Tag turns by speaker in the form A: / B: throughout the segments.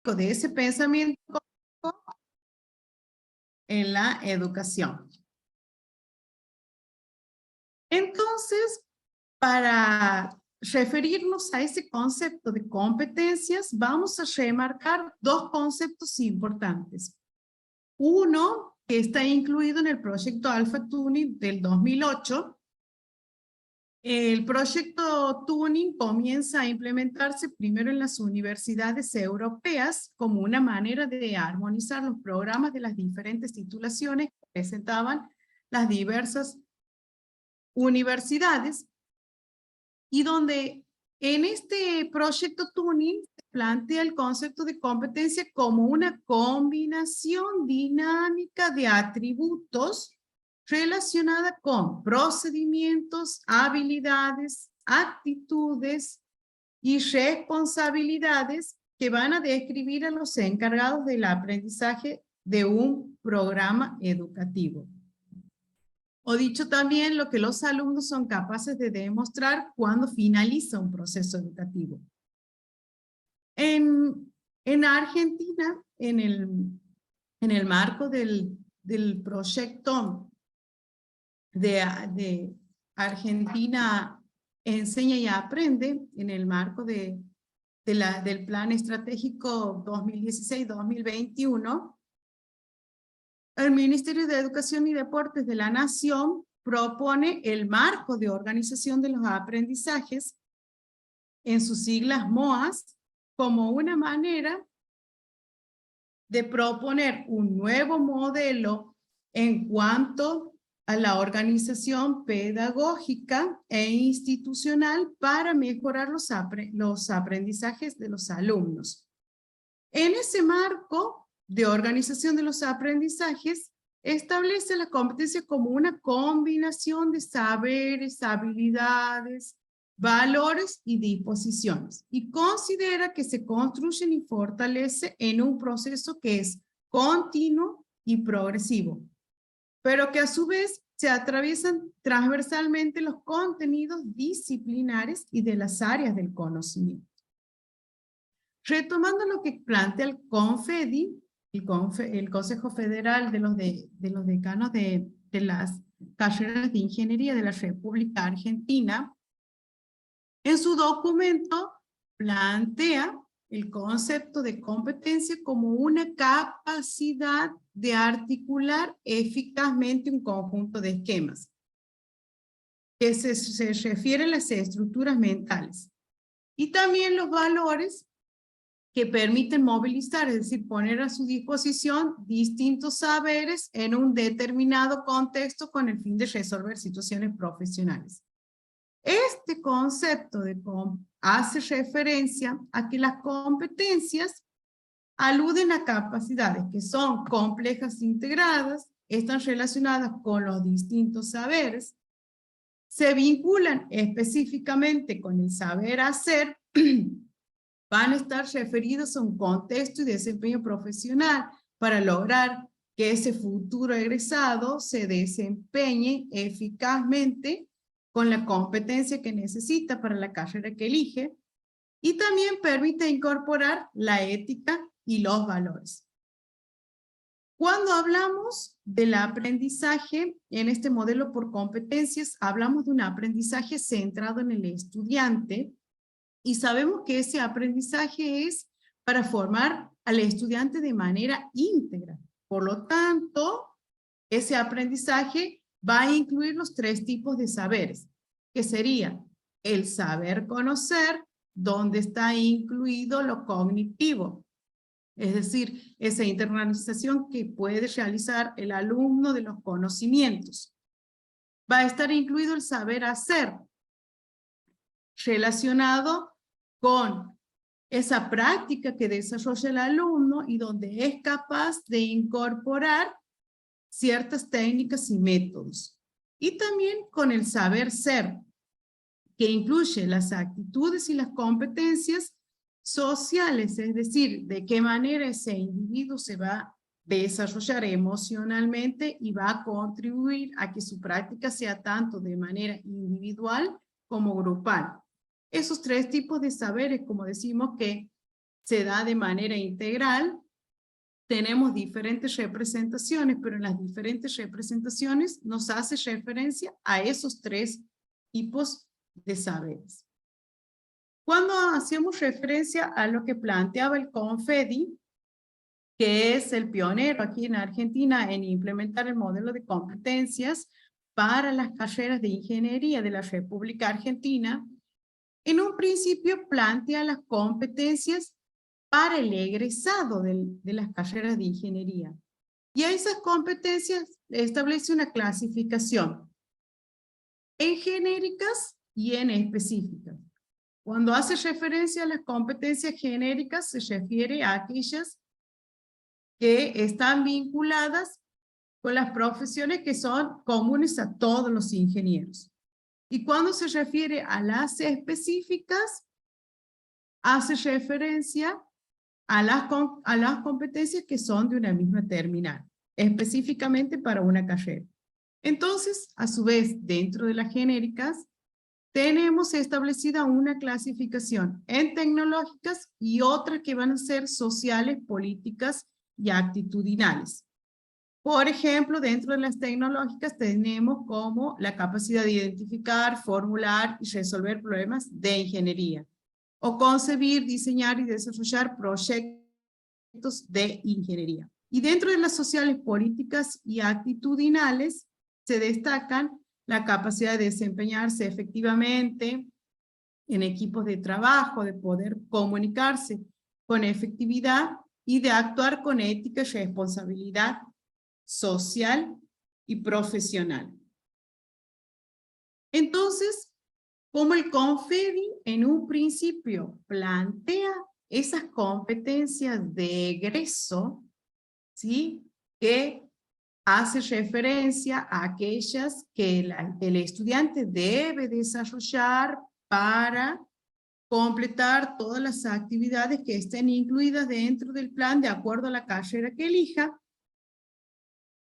A: de ese pensamiento en la educación. Entonces, para referirnos a ese concepto de competencias, vamos a remarcar dos conceptos importantes. Uno, que está incluido en el proyecto Alpha Tuning del 2008. El proyecto Tuning comienza a implementarse primero en las universidades europeas como una manera de armonizar los programas de las diferentes titulaciones que presentaban las diversas universidades, y donde en este proyecto Tuning se plantea el concepto de competencia como una combinación dinámica de atributos relacionada con procedimientos, habilidades, actitudes y responsabilidades que van a describir a los encargados del aprendizaje de un programa educativo. O dicho también, lo que los alumnos son capaces de demostrar cuando finaliza un proceso educativo. En Argentina, en el marco del proyecto de Argentina Enseña y Aprende, en el marco del Plan Estratégico 2016-2021, el Ministerio de Educación y Deportes de la Nación propone el marco de organización de los aprendizajes, en sus siglas MOAS, como una manera de proponer un nuevo modelo en cuanto a la organización pedagógica e institucional para mejorar los aprendizajes de los alumnos. En ese marco de organización de los aprendizajes, establece la competencia como una combinación de saberes, habilidades, valores y disposiciones, y considera que se construyen y fortalece en un proceso que es continuo y progresivo, pero que a su vez se atraviesan transversalmente los contenidos disciplinares y de las áreas del conocimiento. Retomando lo que plantea el CONFEDI, el Consejo Federal de los Decanos de las Carreras de Ingeniería de la República Argentina, en su documento plantea el concepto de competencia como una capacidad de articular eficazmente un conjunto de esquemas, que se refiere a las estructuras mentales, y también los valores que permiten movilizar, es decir, poner a su disposición distintos saberes en un determinado contexto con el fin de resolver situaciones profesionales. Este concepto hace referencia a que las competencias aluden a capacidades que son complejas e integradas, están relacionadas con los distintos saberes, se vinculan específicamente con el saber hacer, van a estar referidos a un contexto y desempeño profesional para lograr que ese futuro egresado se desempeñe eficazmente con la competencia que necesita para la carrera que elige, y también permite incorporar la ética y los valores. Cuando hablamos del aprendizaje en este modelo por competencias, hablamos de un aprendizaje centrado en el estudiante, y sabemos que ese aprendizaje es para formar al estudiante de manera íntegra. Por lo tanto, ese aprendizaje va a incluir los tres tipos de saberes, que sería el saber conocer, donde está incluido lo cognitivo, es decir, esa internalización que puede realizar el alumno de los conocimientos. Va a estar incluido el saber hacer, relacionado con esa práctica que desarrolla el alumno y donde es capaz de incorporar ciertas técnicas y métodos. Y también con el saber ser, que incluye las actitudes y las competencias sociales, es decir, de qué manera ese individuo se va a desarrollar emocionalmente y va a contribuir a que su práctica sea tanto de manera individual como grupal. Esos tres tipos de saberes, como decimos, que se da de manera integral. Tenemos diferentes representaciones, pero en las diferentes representaciones nos hace referencia a esos tres tipos de saberes. Cuando hacemos referencia a lo que planteaba el CONFEDI, que es el pionero aquí en Argentina en implementar el modelo de competencias para las carreras de ingeniería de la República Argentina, en un principio plantea las competencias para el egresado de las carreras de ingeniería. Y a esas competencias establece una clasificación en genéricas y en específicas. Cuando hace referencia a las competencias genéricas, se refiere a aquellas que están vinculadas con las profesiones que son comunes a todos los ingenieros. Y cuando se refiere a las específicas, hace referencia a las competencias que son de una misma terminal, específicamente para una carrera. Entonces, a su vez, dentro de las genéricas, tenemos establecida una clasificación en tecnológicas y otras que van a ser sociales, políticas y actitudinales. Por ejemplo, dentro de las tecnológicas tenemos como la capacidad de identificar, formular y resolver problemas de ingeniería, o concebir, diseñar y desarrollar proyectos de ingeniería. Y dentro de las sociales, políticas y actitudinales se destacan la capacidad de desempeñarse efectivamente en equipos de trabajo, de poder comunicarse con efectividad y de actuar con ética y responsabilidad social y profesional. Entonces, como el CONFEDI en un principio plantea esas competencias de egreso, ¿sí?, que hace referencia a aquellas que el estudiante debe desarrollar para completar todas las actividades que estén incluidas dentro del plan de acuerdo a la carrera que elija,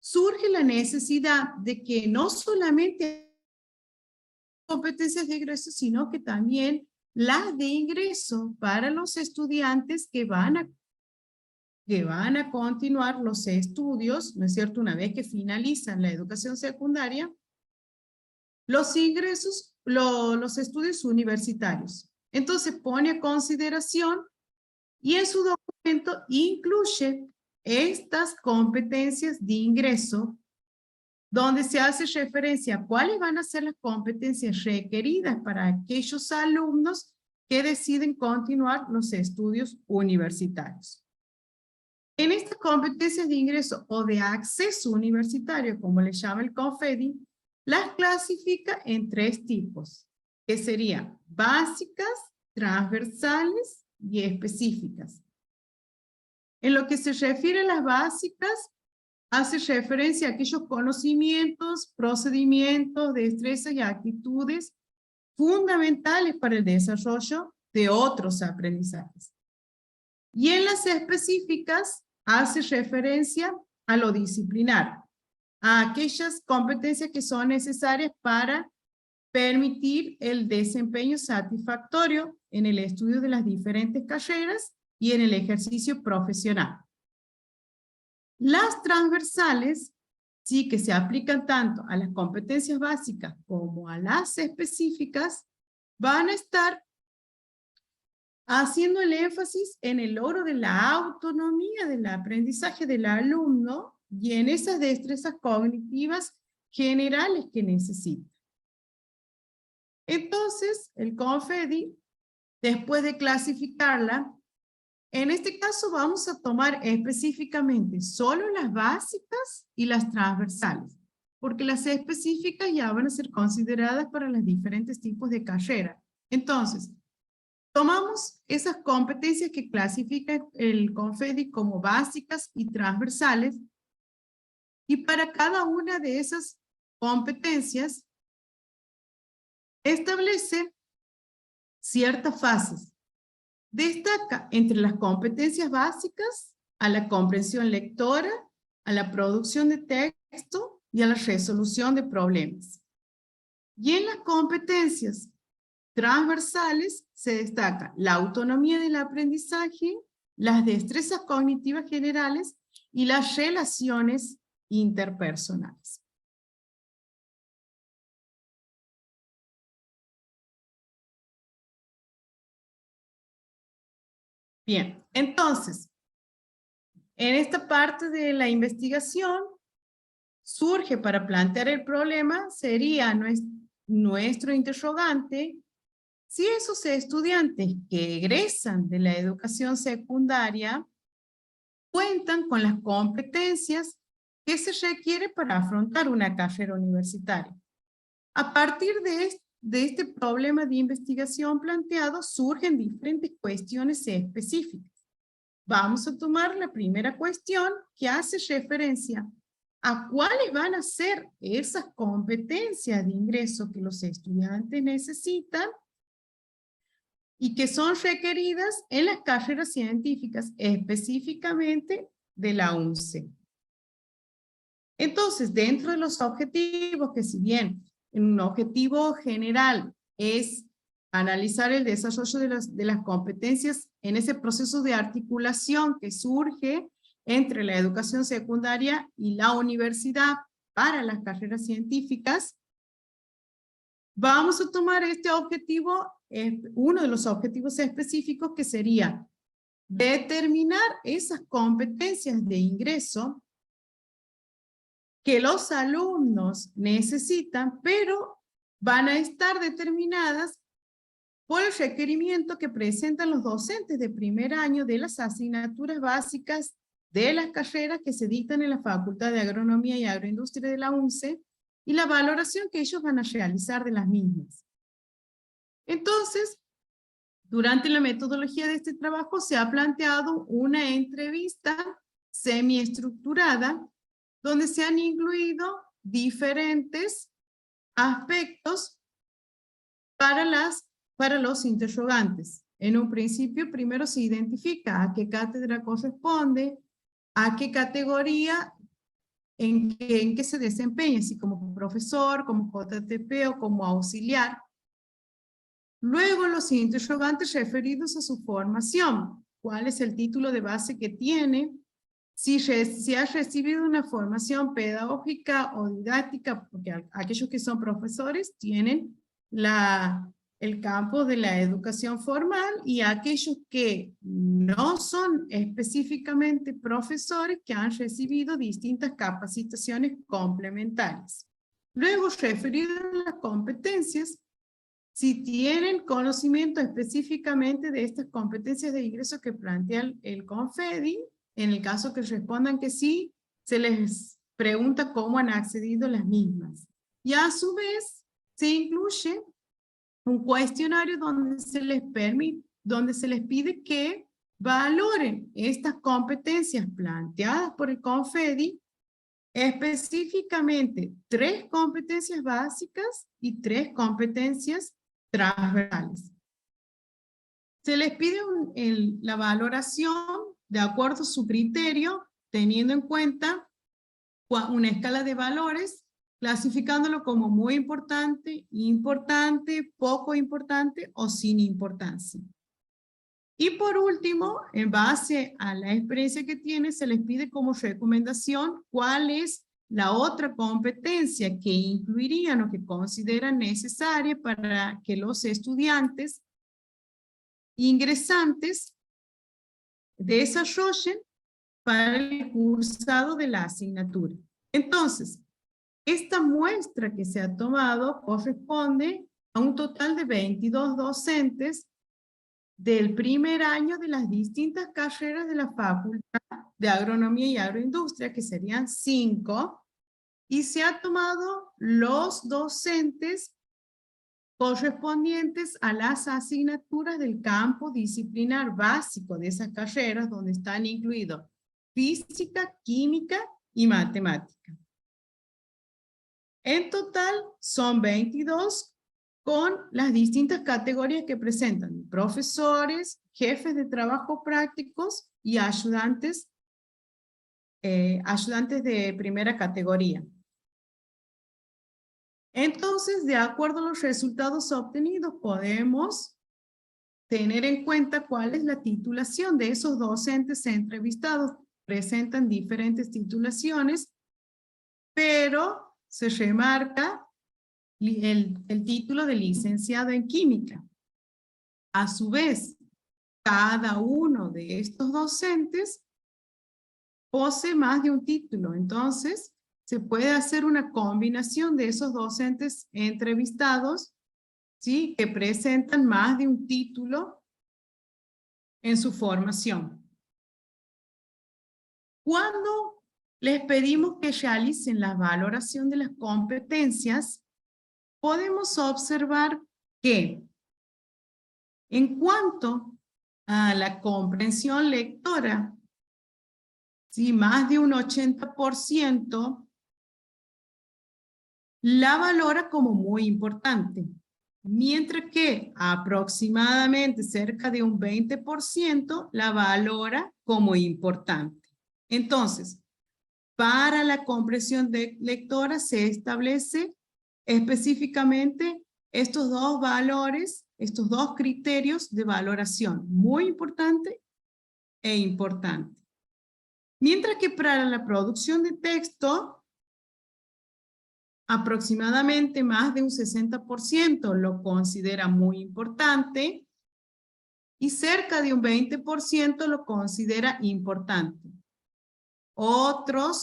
A: surge la necesidad de que no solamente competencias de ingreso, sino que también las de ingreso para los estudiantes que van a continuar los estudios, ¿no es cierto?, una vez que finalizan la educación secundaria, los ingresos, los estudios universitarios. Entonces pone a consideración y en su documento incluye estas competencias de ingreso, donde se hace referencia a cuáles van a ser las competencias requeridas para aquellos alumnos que deciden continuar los estudios universitarios. En estas competencias de ingreso o de acceso universitario, como le llama el CONFEDI, las clasifica en tres tipos, que serían básicas, transversales y específicas. En lo que se refiere a las básicas, hace referencia a aquellos conocimientos, procedimientos, destrezas y actitudes fundamentales para el desarrollo de otros aprendizajes. Y en las específicas, hace referencia a lo disciplinar, a aquellas competencias que son necesarias para permitir el desempeño satisfactorio en el estudio de las diferentes carreras y en el ejercicio profesional. Las transversales, sí, que se aplican tanto a las competencias básicas como a las específicas, van a estar haciendo el énfasis en el logro de la autonomía del aprendizaje del alumno y en esas destrezas cognitivas generales que necesita. Entonces, el CONFEDI, después de clasificarla, en este caso vamos a tomar específicamente solo las básicas y las transversales, porque las específicas ya van a ser consideradas para los diferentes tipos de carrera. Entonces, tomamos esas competencias que clasifica el CONFEDI como básicas y transversales, y para cada una de esas competencias establece ciertas fases. Destaca entre las competencias básicas a la comprensión lectora, a la producción de texto y a la resolución de problemas. Y en las competencias transversales se destaca la autonomía del aprendizaje, las destrezas cognitivas generales y las relaciones interpersonales. Bien, entonces, en esta parte de la investigación, surge para plantear el problema, sería nuestro interrogante, si esos estudiantes que egresan de la educación secundaria cuentan con las competencias que se requiere para afrontar una carrera universitaria. A partir de este problema de investigación planteado, surgen diferentes cuestiones específicas. Vamos a tomar la primera cuestión que hace referencia a cuáles van a ser esas competencias de ingreso que los estudiantes necesitan y que son requeridas en las carreras científicas, específicamente de la UNCE. Entonces, dentro de los objetivos, que si bien un objetivo general es analizar el desarrollo de las competencias en ese proceso de articulación que surge entre la educación secundaria y la universidad para las carreras científicas, vamos a tomar este objetivo, uno de los objetivos específicos, que sería determinar esas competencias de ingreso que los alumnos necesitan, pero van a estar determinadas por el requerimiento que presentan los docentes de primer año de las asignaturas básicas de las carreras que se dictan en la Facultad de Agronomía y Agroindustria de la UNCE y la valoración que ellos van a realizar de las mismas. Entonces, durante la metodología de este trabajo se ha planteado una entrevista semiestructurada donde se han incluido diferentes aspectos para los interrogantes. En un principio, primero se identifica a qué cátedra corresponde, a qué categoría, en qué se desempeña, si como profesor, como JTP o como auxiliar. Luego los interrogantes referidos a su formación. ¿Cuál es el título de base que tiene? Si ha recibido una formación pedagógica o didáctica, porque aquellos que son profesores tienen el campo de la educación formal, y aquellos que no son específicamente profesores, que han recibido distintas capacitaciones complementarias. Luego, referido a las competencias, si tienen conocimiento específicamente de estas competencias de ingreso que plantea el CONFEDI. En el caso que respondan que sí, se les pregunta cómo han accedido las mismas. Y a su vez, se incluye un cuestionario donde se les pide que valoren estas competencias planteadas por el CONFEDI, específicamente 3 competencias básicas y 3 competencias transversales. Se les pide la valoración de acuerdo a su criterio, teniendo en cuenta una escala de valores, clasificándolo como muy importante, importante, poco importante o sin importancia. Y por último, en base a la experiencia que tiene, se les pide como recomendación cuál es la otra competencia que incluirían o que consideran necesaria para que los estudiantes ingresantes desarrollen para el cursado de la asignatura. Entonces, esta muestra que se ha tomado corresponde a un total de 22 docentes del primer año de las distintas carreras de la Facultad de Agronomía y Agroindustria, que serían 5, y se ha tomado los docentes correspondientes a las asignaturas del campo disciplinar básico de esas carreras, donde están incluidos física, química y matemática. En total son 22 con las distintas categorías que presentan: profesores, jefes de trabajo prácticos y ayudantes de primera categoría. Entonces, de acuerdo a los resultados obtenidos, podemos tener en cuenta cuál es la titulación de esos docentes entrevistados. Presentan diferentes titulaciones, pero se remarca el título de licenciado en química. A su vez, cada uno de estos docentes posee más de un título. Entonces, se puede hacer una combinación de esos docentes entrevistados, ¿sí?, que presentan más de un título en su formación. Cuando les pedimos que realicen la valoración de las competencias, podemos observar que en cuanto a la comprensión lectora, ¿sí?, más de un 80% la valora como muy importante, mientras que aproximadamente cerca de un 20% la valora como importante. Entonces, para la comprensión de lectora se establece específicamente estos dos valores, estos dos criterios de valoración, muy importante e importante. Mientras que para la producción de texto, aproximadamente más de un 60% lo considera muy importante y cerca de un 20% lo considera importante. Otra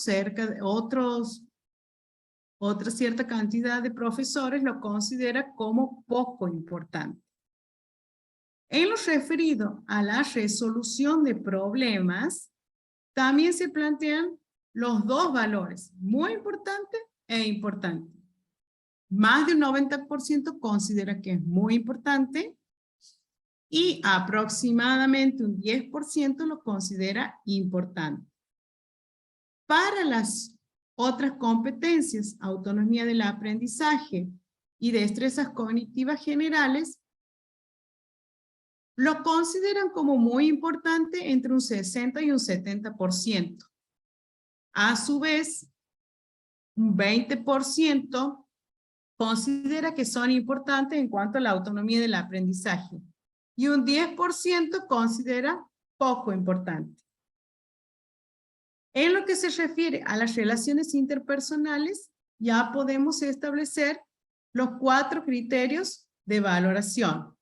A: cierta cantidad de profesores lo considera como poco importante. En lo referido a la resolución de problemas, también se plantean los dos valores, muy importante e importante. Más de un 90% considera que es muy importante y aproximadamente un 10% lo considera importante. Para las otras competencias, autonomía del aprendizaje y destrezas cognitivas generales, lo consideran como muy importante entre un 60 y un 70%. A su vez, un 20% considera que son importantes en cuanto a la autonomía del aprendizaje y un 10% considera poco importante. En lo que se refiere a las relaciones interpersonales, ya podemos establecer los 4 criterios de valoración.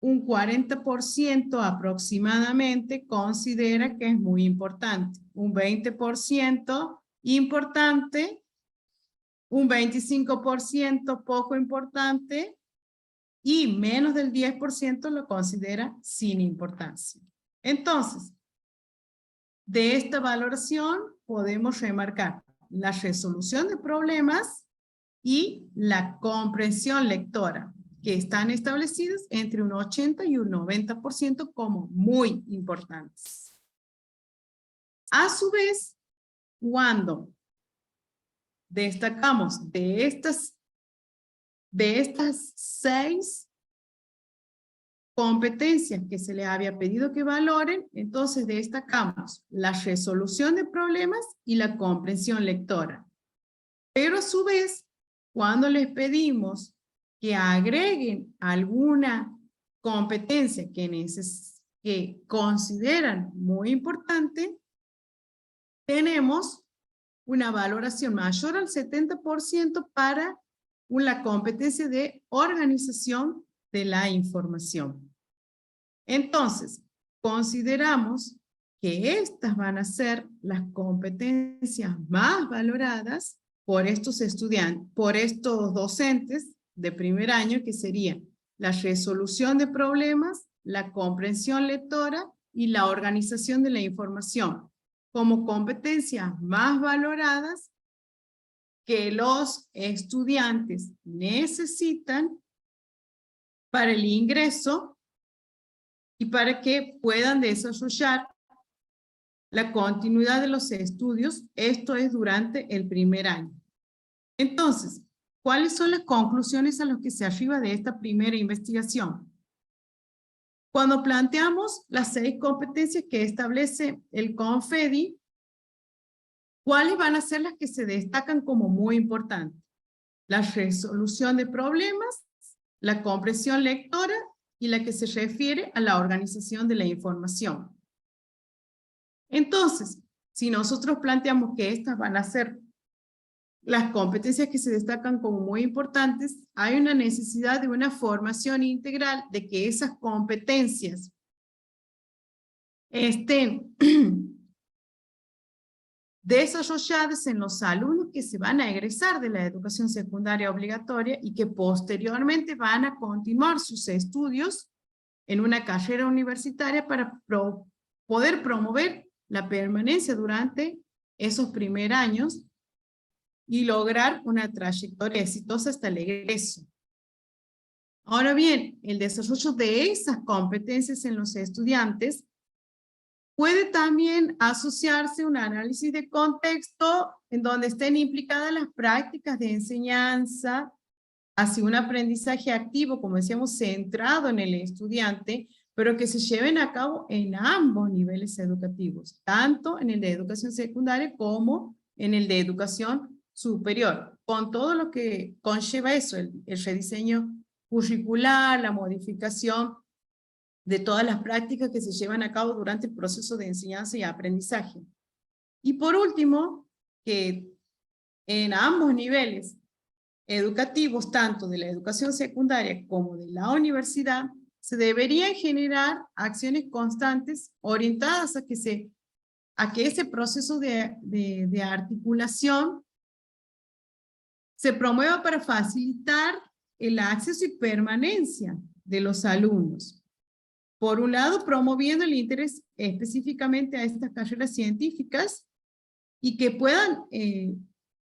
A: Un 40% aproximadamente considera que es muy importante, un 20% importante, un 25% poco importante y menos del 10% lo considera sin importancia. Entonces, de esta valoración podemos remarcar la resolución de problemas y la comprensión lectora, que están establecidas entre un 80 y un 90% como muy importantes. A su vez, cuando destacamos de estas 6 competencias que se les había pedido que valoren, entonces destacamos la resolución de problemas y la comprensión lectora. Pero a su vez, cuando les pedimos que agreguen alguna competencia que consideran muy importante, tenemos una valoración mayor al 70% para la competencia de organización de la información. Entonces, consideramos que estas van a ser las competencias más valoradas por estos estudiantes, por estos docentes de primer año, que serían la resolución de problemas, la comprensión lectora y la organización de la información, como competencias más valoradas que los estudiantes necesitan para el ingreso y para que puedan desarrollar la continuidad de los estudios, esto es durante el primer año. Entonces, ¿cuáles son las conclusiones a las que se arriba de esta primera investigación? Cuando planteamos las 6 competencias que establece el CONFEDI, ¿cuáles van a ser las que se destacan como muy importantes? la resolución de problemas, la comprensión lectora y la que se refiere a la organización de la información. Entonces, si nosotros planteamos que estas van a ser las competencias que se destacan como muy importantes, hay una necesidad de una formación integral de que esas competencias estén desarrolladas en los alumnos que se van a egresar de la educación secundaria obligatoria y que posteriormente van a continuar sus estudios en una carrera universitaria para poder promover la permanencia durante esos primeros años y lograr una trayectoria exitosa hasta el egreso. Ahora bien, el desarrollo de esas competencias en los estudiantes puede también asociarse a un análisis de contexto en donde estén implicadas las prácticas de enseñanza hacia un aprendizaje activo, como decíamos, centrado en el estudiante, pero que se lleven a cabo en ambos niveles educativos, tanto en el de educación secundaria como en el de educación superior, con todo lo que conlleva eso, el rediseño curricular, la modificación de todas las prácticas que se llevan a cabo durante el proceso de enseñanza y aprendizaje. Y por último, que en ambos niveles educativos, tanto de la educación secundaria como de la universidad, se deberían generar acciones constantes orientadas a que ese proceso de articulación se promueva para facilitar el acceso y permanencia de los alumnos. Por un lado, promoviendo el interés específicamente a estas carreras científicas y que puedan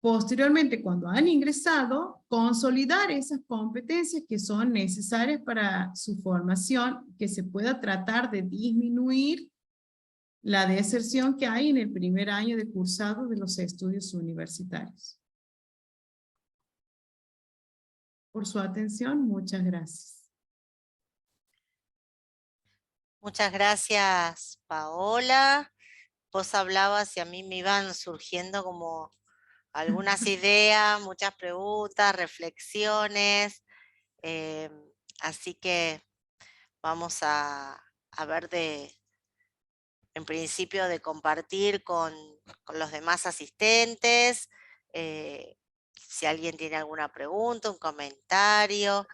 A: posteriormente, cuando han ingresado, consolidar esas competencias que son necesarias para su formación, que se pueda tratar de disminuir la deserción que hay en el primer año de cursado de los estudios universitarios. Por su atención, muchas gracias.
B: Muchas gracias, Paola. Vos hablabas y a mí me iban surgiendo como algunas ideas, muchas preguntas, reflexiones. Así que vamos a ver en principio de compartir con los demás asistentes. Si alguien tiene alguna pregunta, un comentario,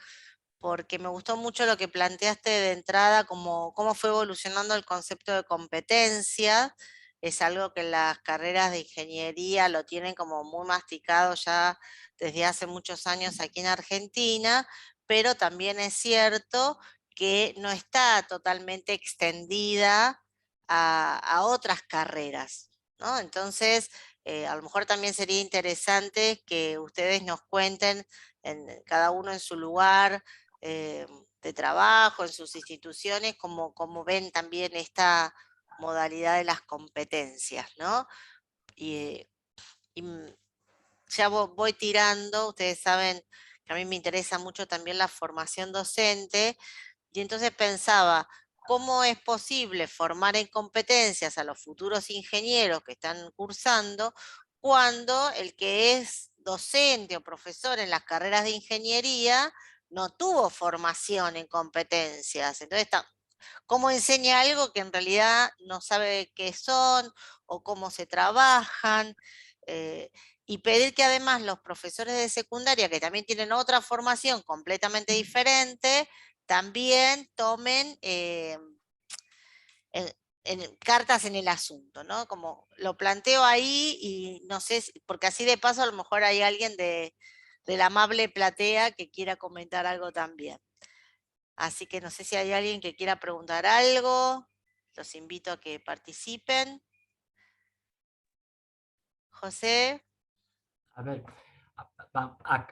B: porque me gustó mucho lo que planteaste de entrada, como cómo fue evolucionando el concepto de competencia. Es algo que las carreras de ingeniería lo tienen como muy masticado ya desde hace muchos años aquí en Argentina, pero también es cierto que no está totalmente extendida a otras carreras, ¿no? Entonces, a lo mejor también sería interesante que ustedes nos cuenten, cada uno en su lugar de trabajo, en sus instituciones, como ven también esta modalidad de las competencias, ¿no? Y ya voy tirando, ustedes saben que a mí me interesa mucho también la formación docente, y entonces pensaba, ¿cómo es posible formar en competencias a los futuros ingenieros que están cursando cuando el que es docente o profesor en las carreras de ingeniería no tuvo formación en competencias? Entonces, ¿cómo enseña algo que en realidad no sabe qué son o cómo se trabajan? Y pedir que además los profesores de secundaria, que también tienen otra formación completamente diferente, también tomen cartas en el asunto, ¿no? Como lo planteo ahí y no sé, porque así de paso a lo mejor hay alguien de la amable platea que quiera comentar algo también. Así que no sé si hay alguien que quiera preguntar algo, los invito a que participen. José.
C: A ver,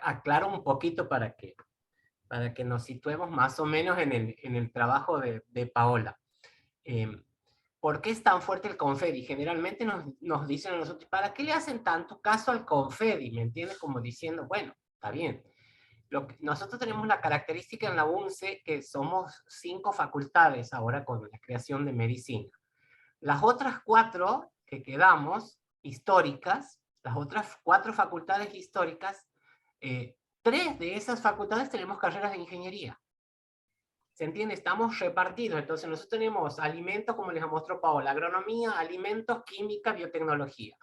C: aclaro un poquito para que nos situemos más o menos en el trabajo de Paola. ¿Por qué es tan fuerte el Confedi? Generalmente nos dicen a nosotros, ¿para qué le hacen tanto caso al Confedi? ¿Me entiendes? Como diciendo, bueno, está bien. Nosotros tenemos la característica en la UNCE que somos 5 facultades ahora con la creación de medicina. Las otras 4 que quedamos, históricas, las otras 4 facultades históricas, 3 de esas facultades tenemos carreras de ingeniería. ¿Se entiende? Estamos repartidos. Entonces nosotros tenemos alimentos, como les mostró Paola, agronomía, alimentos, química, biotecnología.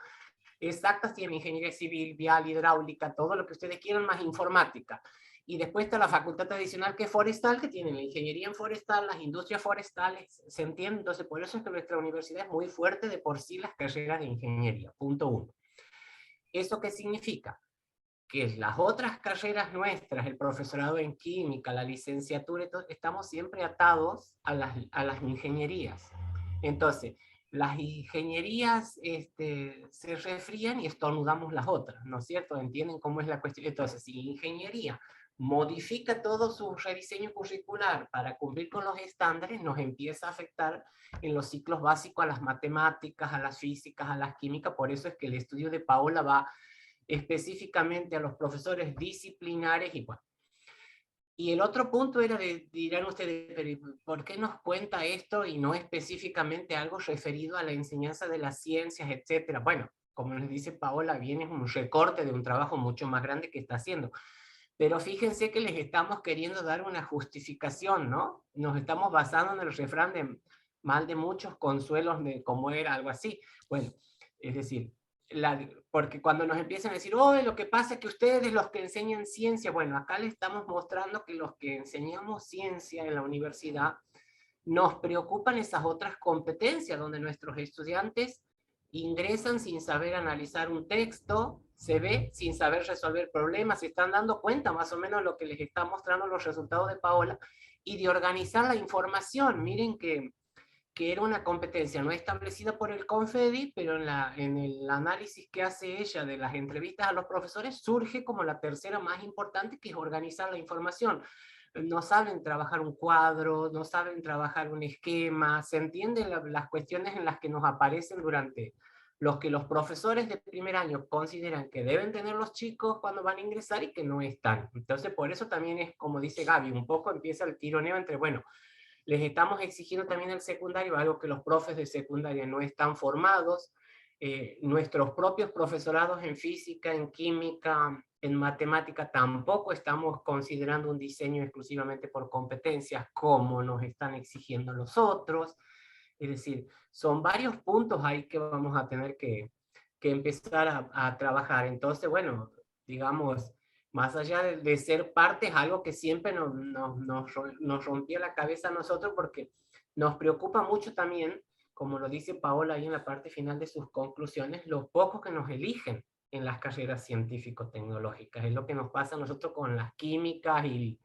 C: Exactas tienen ingeniería civil, vial, hidráulica, todo lo que ustedes quieran, más informática. Y después está la facultad tradicional que es forestal, que tiene la ingeniería en forestal, las industrias forestales, ¿se entiende? Entonces por eso es que nuestra universidad es muy fuerte de por sí las carreras de ingeniería, punto 1. ¿Eso qué significa? Que las otras carreras nuestras, el profesorado en química, la licenciatura, estamos siempre atados a las ingenierías. Entonces, las ingenierías se resfrían y estornudamos las otras, ¿no es cierto? ¿Entienden cómo es la cuestión? Entonces, si ingeniería modifica todo su rediseño curricular para cumplir con los estándares, nos empieza a afectar en los ciclos básicos a las matemáticas, a las físicas, a las químicas. Por eso es que el estudio de Paola va específicamente a los profesores disciplinares y bueno. Y el otro punto era dirán ustedes, pero ¿por qué nos cuenta esto y no específicamente algo referido a la enseñanza de las ciencias, etcétera? Bueno, como les dice Paola, bien es un recorte de un trabajo mucho más grande que está haciendo. Pero fíjense que les estamos queriendo dar una justificación, ¿no? Nos estamos basando en el refrán de mal de muchos, consuelos de cómo era, algo así. Bueno, es decir, porque cuando nos empiezan a decir, oh, lo que pasa es que ustedes los que enseñan ciencia, bueno, acá les estamos mostrando que los que enseñamos ciencia en la universidad nos preocupan esas otras competencias donde nuestros estudiantes ingresan sin saber analizar un texto, se ve sin saber resolver problemas, se están dando cuenta más o menos lo que les está mostrando los resultados de Paola, y de organizar la información. Miren que era una competencia no establecida por el CONFEDI, pero en el análisis que hace ella de las entrevistas a los profesores, surge como la tercera más importante, que es organizar la información. No saben trabajar un cuadro, no saben trabajar un esquema, se entienden las cuestiones en las que nos aparecen durante los que los profesores de primer año consideran que deben tener los chicos cuando van a ingresar y que no están. Entonces, por eso también es, como dice Gaby, un poco empieza el tironeo entre, bueno, les estamos exigiendo también el secundario, algo que los profes de secundaria no están formados. Nuestros propios profesorados en física, en química, en matemática, tampoco estamos considerando un diseño exclusivamente por competencias como nos están exigiendo los otros. Es decir, son varios puntos ahí que vamos a tener que empezar a trabajar. Entonces, bueno, digamos, más allá de ser parte, es algo que siempre nos rompía la cabeza a nosotros, porque nos preocupa mucho también, como lo dice Paola ahí en la parte final de sus conclusiones, los pocos que nos eligen en las carreras científico-tecnológicas. Es lo que nos pasa a nosotros con las químicas y,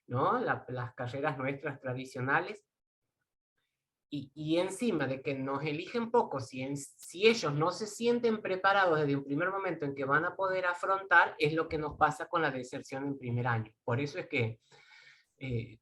C: ¿no? Las carreras nuestras tradicionales. Y encima de que nos eligen poco, si ellos no se sienten preparados desde un primer momento en que van a poder afrontar, es lo que nos pasa con la deserción en primer año. Por eso es que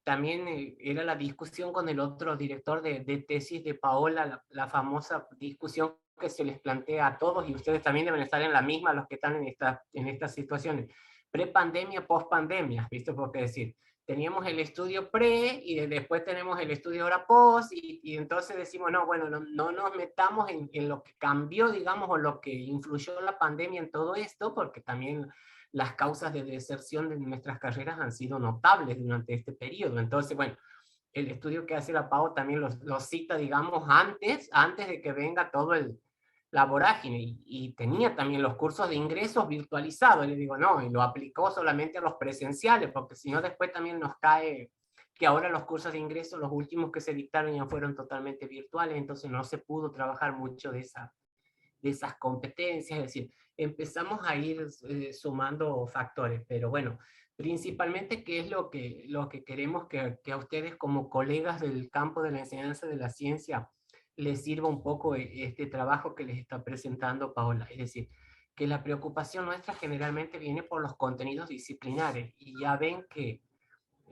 C: también era la discusión con el otro director de tesis de Paola, la famosa discusión que se les plantea a todos, y ustedes también deben estar en la misma, los que están en estas situaciones. Pre-pandemia, post-pandemia, ¿viste? Porque decir, teníamos el estudio pre y después tenemos el estudio ahora post, y entonces decimos, no, bueno, no nos metamos en lo que cambió, digamos, o lo que influyó la pandemia en todo esto, porque también las causas de deserción de nuestras carreras han sido notables durante este periodo. Entonces, bueno, el estudio que hace la PAO también los cita, digamos, antes de que venga todo la vorágine, y tenía también los cursos de ingresos virtualizados. Y le digo, no, y lo aplicó solamente a los presenciales, porque si no después también nos cae que ahora los cursos de ingreso, los últimos que se dictaron ya fueron totalmente virtuales, entonces no se pudo trabajar mucho de esas competencias. Es decir, empezamos a ir sumando factores, pero bueno, principalmente qué es lo que queremos que a ustedes como colegas del campo de la enseñanza de la ciencia les sirva un poco este trabajo que les está presentando Paola. Es decir, que la preocupación nuestra generalmente viene por los contenidos disciplinares, y ya ven que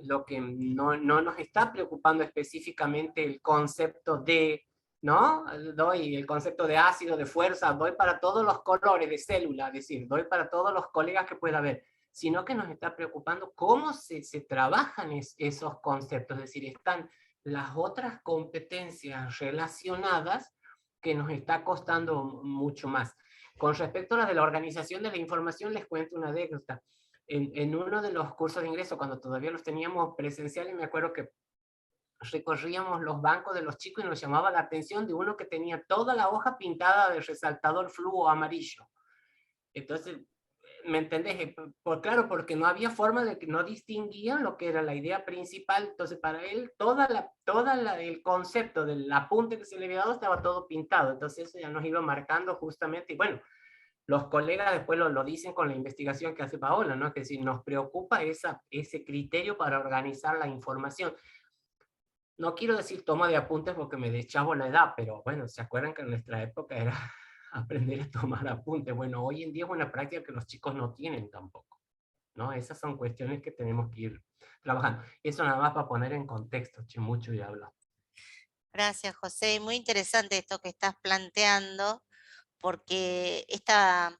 C: lo que no nos está preocupando específicamente el concepto de, ¿no? Doy el concepto de ácido, de fuerza, doy para todos los colores de célula, es decir, doy para todos los colegas que pueda haber, sino que nos está preocupando cómo se trabajan esos conceptos. Es decir, están las otras competencias relacionadas que nos está costando mucho más. Con respecto a la de la organización de la información, les cuento una anécdota. en uno de los cursos de ingreso, cuando todavía los teníamos presenciales, me acuerdo que recorríamos los bancos de los chicos y nos llamaba la atención de uno que tenía toda la hoja pintada de resaltador fluo amarillo. Entonces, ¿me entendés? Claro, porque no había forma de que no distinguían lo que era la idea principal. Entonces, para él, el concepto del apunte que se le había dado estaba todo pintado. Entonces, eso ya nos iba marcando justamente. Y bueno, los colegas después lo dicen con la investigación que hace Paola, ¿no? Es decir, nos preocupa ese criterio para organizar la información. No quiero decir toma de apuntes porque me deschavo la edad, pero bueno, ¿se acuerdan que en nuestra época era aprender a tomar apuntes? Bueno, hoy en día es una práctica que los chicos no tienen tampoco, ¿no? Esas son cuestiones que tenemos que ir trabajando. Eso nada más para poner en contexto, che, mucho ya hablo.
B: Gracias, José. Muy interesante esto que estás planteando, porque esta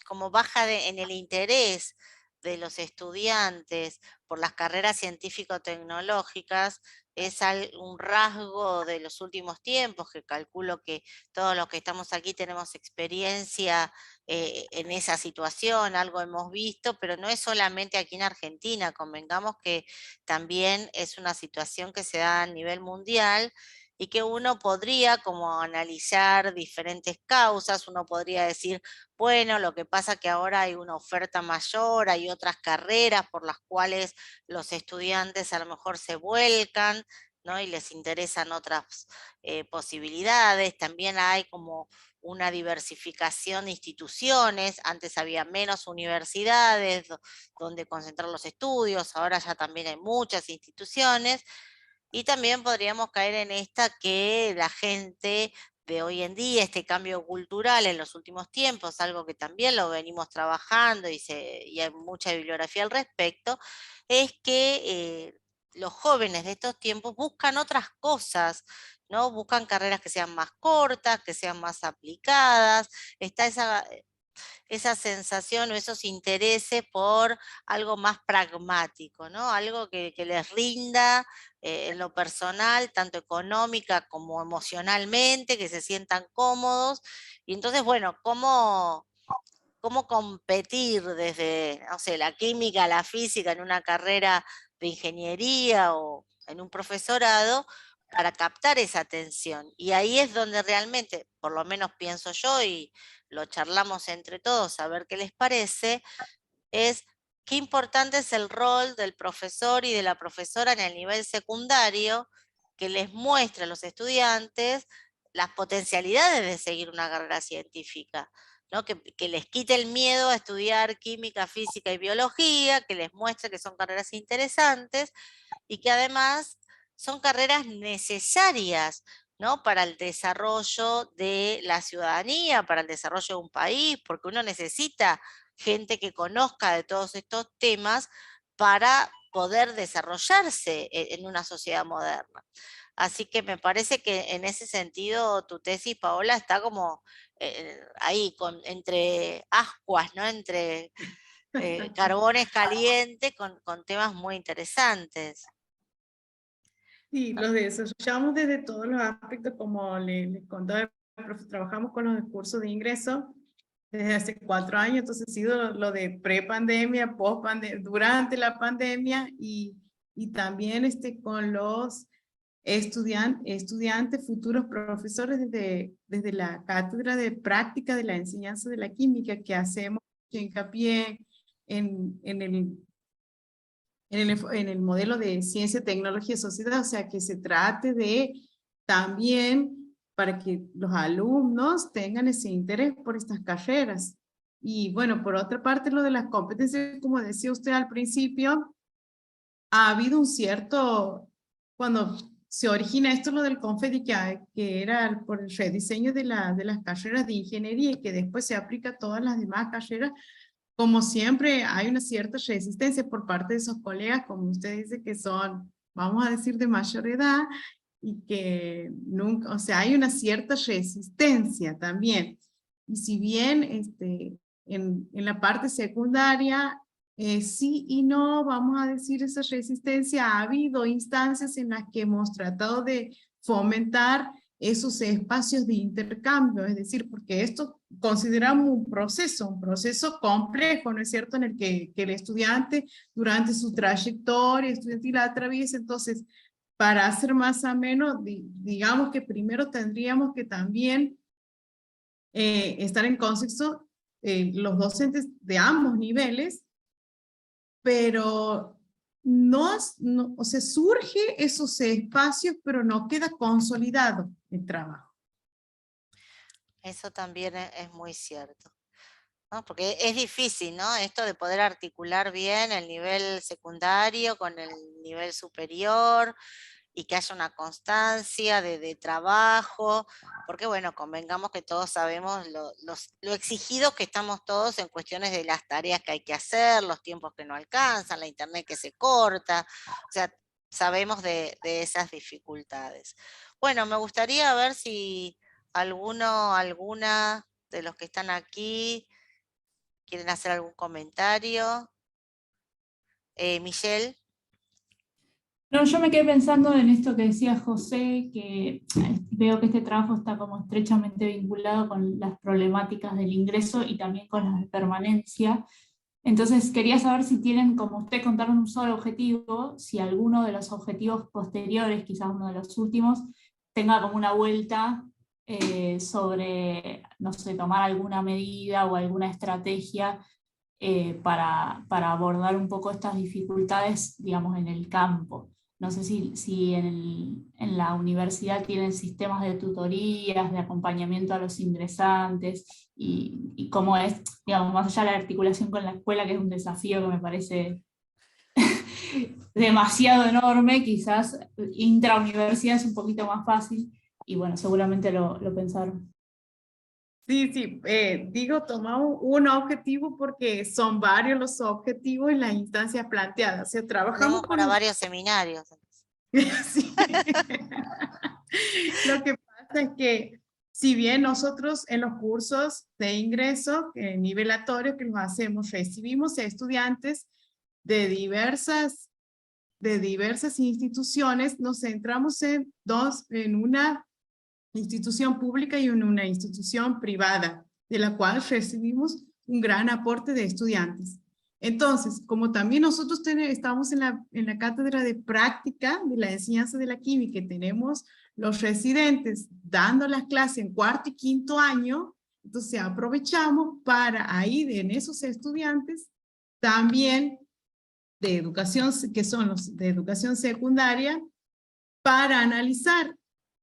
B: como baja en el interés de los estudiantes por las carreras científico-tecnológicas es un rasgo de los últimos tiempos, que calculo que todos los que estamos aquí tenemos experiencia en esa situación, algo hemos visto, pero no es solamente aquí en Argentina, convengamos que también es una situación que se da a nivel mundial, y que uno podría como analizar diferentes causas. Uno podría decir, bueno, lo que pasa es que ahora hay una oferta mayor, hay otras carreras por las cuales los estudiantes a lo mejor se vuelcan, ¿no? Y les interesan otras posibilidades. También hay como una diversificación de instituciones. Antes había menos universidades donde concentrar los estudios, ahora ya también hay muchas instituciones. Y también podríamos caer en esta que la gente de hoy en día, este cambio cultural en los últimos tiempos, algo que también lo venimos trabajando y hay mucha bibliografía al respecto, es que los jóvenes de estos tiempos buscan otras cosas, ¿no? Buscan carreras que sean más cortas, que sean más aplicadas. Está esa sensación o esos intereses por algo más pragmático, ¿no? Algo que les rinda en lo personal, tanto económica como emocionalmente, que se sientan cómodos. Y entonces, bueno, ¿cómo competir desde, no sé, la química, la física en una carrera de ingeniería o en un profesorado para captar esa atención? Y ahí es donde realmente, por lo menos pienso yo, y lo charlamos entre todos a ver qué les parece, es qué importante es el rol del profesor y de la profesora en el nivel secundario, que les muestre a los estudiantes las potencialidades de seguir una carrera científica, ¿no? Que les quite el miedo a estudiar química, física y biología, que les muestre que son carreras interesantes y que además son carreras necesarias, ¿no? Para el desarrollo de la ciudadanía, para el desarrollo de un país, porque uno necesita gente que conozca de todos estos temas para poder desarrollarse en una sociedad moderna. Así que me parece que en ese sentido tu tesis, Paola, está como ahí, entre ascuas, ¿no? Entre carbones calientes con temas muy interesantes.
A: Sí, los desarrollamos desde todos los aspectos, como les contaba, trabajamos con los cursos de ingreso desde hace 4 años, entonces ha sido lo de pre-pandemia, post-pandemia, durante la pandemia y también con los estudiantes, futuros profesores desde la cátedra de práctica de la enseñanza de la química, que hacemos hincapié en el modelo de ciencia, tecnología y sociedad, o sea, que se trate de también para que los alumnos tengan ese interés por estas carreras. Y bueno, por otra parte, lo de las competencias, como decía usted al principio, ha habido un cierto, cuando se origina esto, lo del CONFEDI, que era por el rediseño de las carreras de ingeniería y que después se aplica a todas las demás carreras, como siempre hay una cierta resistencia por parte de esos colegas, como usted dice, que son, vamos a decir, de mayor edad, y que nunca, o sea, hay una cierta resistencia también. Y si bien en la parte secundaria, sí y no, vamos a decir, esa resistencia, ha habido instancias en las que hemos tratado de fomentar esos espacios de intercambio, es decir, porque esto consideramos un proceso complejo, ¿no es cierto?, en el que el estudiante durante su trayectoria estudiantil la atraviesa. Entonces, para hacer más ameno, digamos que primero tendríamos que también estar en contexto los docentes de ambos niveles, pero o sea, surge esos espacios, pero no queda consolidado el trabajo.
B: Eso también es muy cierto, ¿no? Porque es difícil, ¿no? Esto de poder articular bien el nivel secundario con el nivel superior, y que haya una constancia de trabajo, porque bueno, convengamos que todos sabemos lo exigidos que estamos todos en cuestiones de las tareas que hay que hacer, los tiempos que no alcanzan, la internet que se corta, o sea, sabemos de esas dificultades. Bueno, me gustaría ver si alguna de los que están aquí quieren hacer algún comentario. Michelle.
D: No, yo me quedé pensando en esto que decía José, que veo que este trabajo está como estrechamente vinculado con las problemáticas del ingreso y también con las de permanencia. Entonces quería saber si tienen, como usted contaron, un solo objetivo, si alguno de los objetivos posteriores, quizás uno de los últimos, tenga como una vuelta sobre, no sé, tomar alguna medida o alguna estrategia para abordar un poco estas dificultades, digamos, en el campo. No sé si en la universidad tienen sistemas de tutorías, de acompañamiento a los ingresantes, y cómo es, digamos, más allá de la articulación con la escuela, que es un desafío que me parece demasiado enorme, quizás intrauniversidad es un poquito más fácil, y bueno, seguramente lo pensaron.
A: Sí, digo, tomamos un objetivo porque son varios los objetivos en las instancias planteadas. O sea, trabajamos
B: Tenemos
A: con
B: para varios seminarios.
A: Sí. Lo que pasa es que, si bien nosotros en los cursos de ingreso nivelatorios que los hacemos, recibimos a estudiantes de diversas instituciones, nos centramos en una institución pública y en una institución privada, de la cual recibimos un gran aporte de estudiantes. Entonces, como también nosotros estamos en la cátedra de práctica de la enseñanza de la química, y tenemos los residentes dando las clases en cuarto y quinto año, entonces aprovechamos para ahí, en esos estudiantes, también de educación, que son los de educación secundaria, para analizar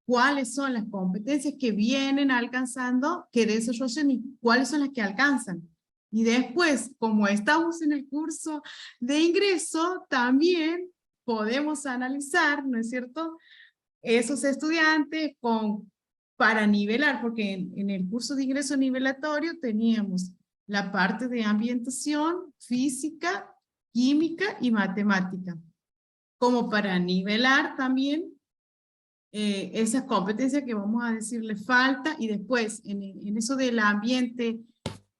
A: cuáles son las competencias que vienen alcanzando, que desarrollan, y cuáles son las que alcanzan. Y después, como estamos en el curso de ingreso, también podemos analizar, ¿no es cierto?, esos estudiantes para nivelar, porque en el curso de ingreso nivelatorio teníamos la parte de ambientación, física, química y matemática, como para nivelar también esas competencias que vamos a decirle falta. Y después en eso del ambiente,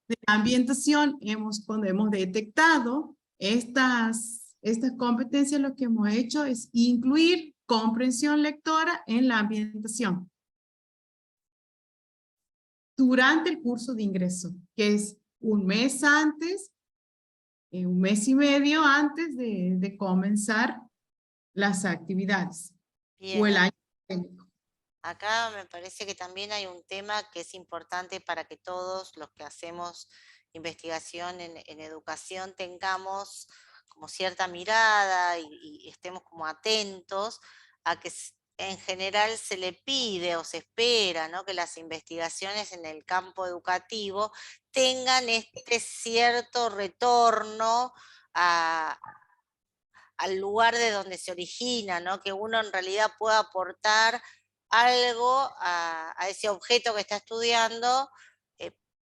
A: de la ambientación, cuando hemos detectado estas competencias, lo que hemos hecho es incluir comprensión lectora en la ambientación durante el curso de ingreso, que es un mes antes, un mes y medio antes de comenzar las actividades.
B: Bien,
A: O el año académico.
B: acá me parece que también hay un tema que es importante para que todos los que hacemos investigación en educación tengamos como cierta mirada y estemos como atentos a que en general se le pide o se espera, ¿no?, que las investigaciones en el campo educativo tengan este cierto retorno al lugar de donde se origina, ¿no?, que uno en realidad pueda aportar algo a ese objeto que está estudiando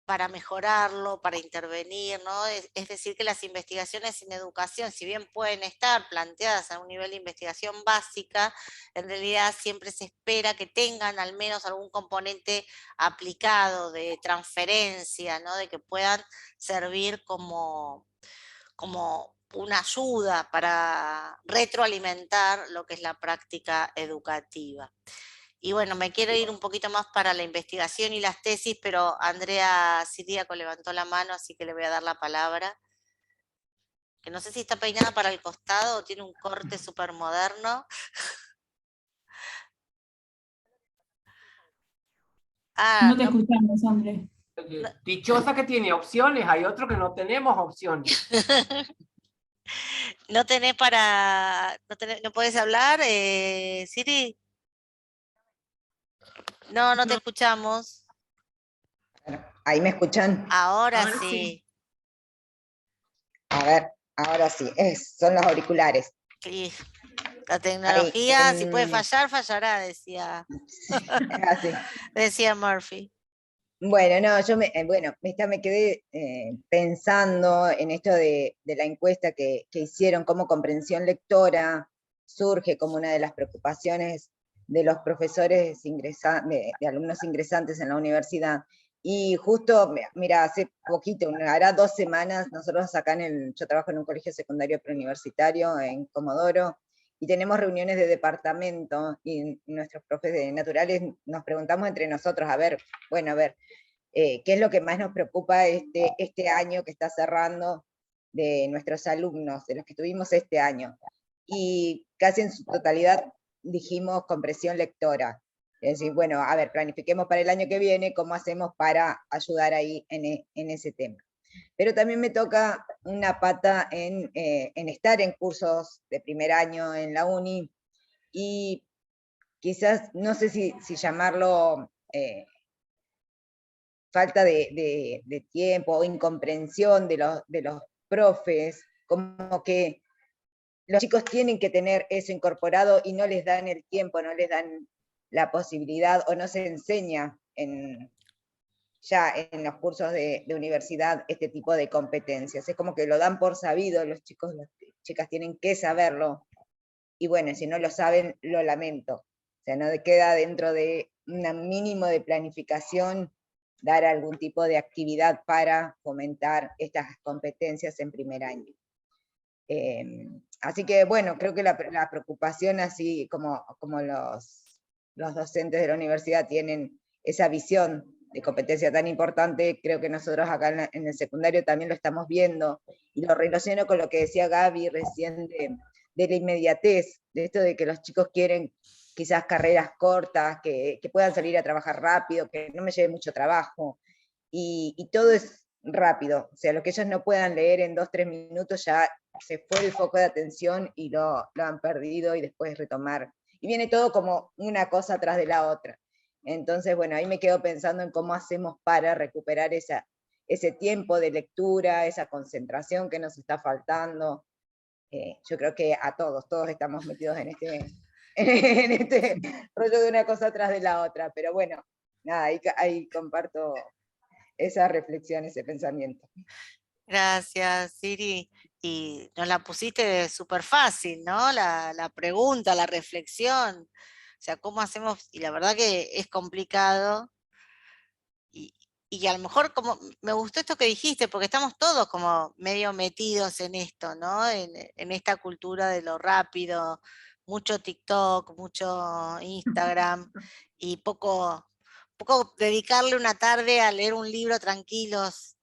B: para mejorarlo, para intervenir, ¿no? Es decir, que las investigaciones en educación, si bien pueden estar planteadas a un nivel de investigación básica, en realidad siempre se espera que tengan al menos algún componente aplicado de transferencia, ¿no?, de que puedan servir como una ayuda para retroalimentar lo que es la práctica educativa. Y bueno, me quiero ir un poquito más para la investigación y las tesis, pero Andrea Siríaco levantó la mano, así que le voy a dar la palabra. Que no sé si está peinada para el costado o tiene un corte súper moderno.
D: No te
B: No,
D: escuchamos, Andrés.
C: Dichosa que tiene opciones, hay otros que no tenemos opciones.
B: no tenés para... ¿No podés hablar, Siri? No, no te
A: No,
B: escuchamos.
E: Bueno, ¿ahí me escuchan?
B: Ahora
A: ahora sí.
B: sí.
E: A ver, ahora sí, son los auriculares.
B: Sí. La
E: Ahí,
B: tecnología, si puede fallar, fallará, decía,
E: así.
B: decía Murphy.
E: Bueno, no, me quedé pensando en esto de la encuesta que hicieron, cómo comprensión lectora surge como una de las preocupaciones de los profesores de alumnos ingresantes en la universidad. Y justo, mira, hace poquito, hará 2 semanas, nosotros acá yo trabajo en un colegio secundario preuniversitario en Comodoro, y tenemos reuniones de departamento, y nuestros profes de naturales nos preguntamos entre nosotros, a ver, qué es lo que más nos preocupa este año que está cerrando de nuestros alumnos, de los que tuvimos este año. Y casi en su totalidad dijimos comprensión lectora. Es decir, bueno, a ver, planifiquemos para el año que viene cómo hacemos para ayudar ahí en ese tema. Pero también me toca una pata en estar en cursos de primer año en la uni, y quizás, no sé si llamarlo falta de tiempo o incomprensión de los profes, como que los chicos tienen que tener eso incorporado y no les dan el tiempo, no les dan la posibilidad, o no se enseña ya en los cursos de universidad este tipo de competencias. Es como que lo dan por sabido, los chicos, las chicas tienen que saberlo, y bueno, si no lo saben, lo lamento. O sea, no queda dentro de un mínimo de planificación dar algún tipo de actividad para fomentar estas competencias en primer año. Así que bueno, creo que la preocupación, así como los docentes de la universidad tienen esa visión de competencia tan importante, creo que nosotros acá en el secundario también lo estamos viendo, y lo relaciono con lo que decía Gaby recién de la inmediatez, de esto de que los chicos quieren quizás carreras cortas, que puedan salir a trabajar rápido, que no me lleve mucho trabajo, y todo es rápido. O sea, lo que ellos no puedan leer en 2-3 minutos, ya se fue el foco de atención y lo han perdido, y después retomar. Y viene todo como una cosa tras de la otra. Entonces, bueno, ahí me quedo pensando en cómo hacemos para recuperar ese tiempo de lectura, esa concentración que nos está faltando. Yo creo que a todos estamos metidos en este rollo de una cosa tras de la otra, pero bueno, nada, ahí comparto esa reflexión, ese pensamiento.
B: Gracias, Siri. Y nos la pusiste súper fácil, ¿no? La pregunta, la reflexión. O sea, ¿cómo hacemos? Y la verdad que es complicado. Y a lo mejor como me gustó esto que dijiste, porque estamos todos como medio metidos en esto, ¿no? En esta cultura de lo rápido, mucho TikTok, mucho Instagram, y poco dedicarle una tarde a leer un libro tranquilos.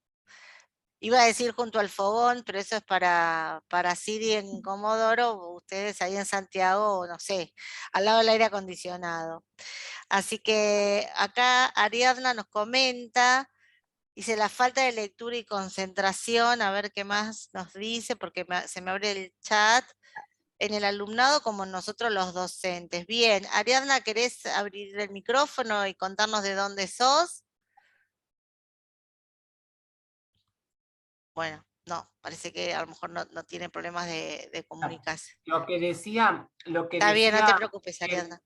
B: Iba a decir junto al fogón, pero eso es para Siri en Comodoro, ustedes ahí en Santiago, no sé, al lado del aire acondicionado. Así que acá Ariadna nos comenta, dice la falta de lectura y concentración, a ver qué más nos dice, porque se me abre el chat, en el alumnado como nosotros los docentes. Bien, Ariadna, ¿querés abrir el micrófono y contarnos de dónde sos? Bueno, no, parece que a lo mejor no tiene problemas de comunicación.
C: Lo que decía,
B: Está bien, no te preocupes, Ariadna.